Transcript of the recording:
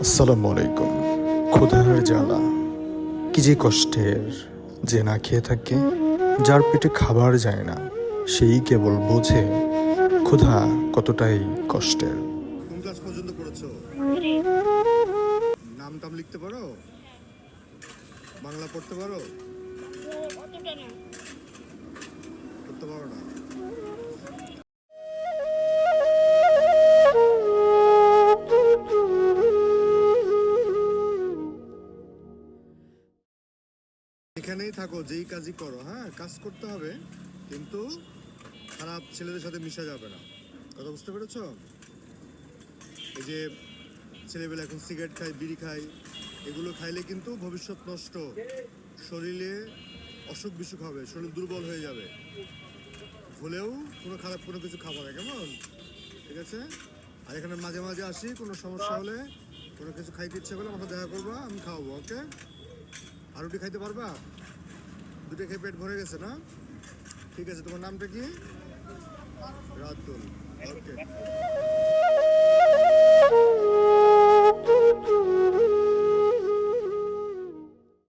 আসসালামু আলাইকুম। ক্ষুধার জ্বালা কি যে কষ্টের, যে না খেয়ে থাকে, যার পেটে খাবার যায় না, সেই কেবল বোঝে ক্ষুধা কতটাই কষ্টের। কোন ক্লাস পর্যন্ত পড়েছো? নাম টাম লিখতে পারো? বাংলা পড়তে পারো? পড়তে পারো না? এখানেই থাকো, যেই কাজই করো, হ্যাঁ কাজ করতে হবে, কিন্তু খারাপ ছেলেদের সাথে মিশা যাবে না। কথা বুঝতে পেরেছো? এই যে ছেলেবেলা এখন সিগারেট খায়, বিড়ি খায়, এগুলো খাইলে কিন্তু ভবিষ্যৎ নষ্ট, শরীরে অসুখ বিসুখ হবে, শরীর দুর্বল হয়ে যাবে। ভুলেও কোনো খারাপ কোনো কিছু খাবো না, কেমন? ঠিক আছে? আর এখানে মাঝে মাঝে আসি, কোনো সমস্যা হলে, কোনো কিছু খাইতে ইচ্ছে করলে আমাকে দেখা করবা, আমি খাওয়াবো, ওকে? আর রুটি খাইতে পারবা? দুটো খেয়ে পেট ভরে গেছে না? ঠিক আছে, তোমার নামটা কি? রাতুল। ওকে।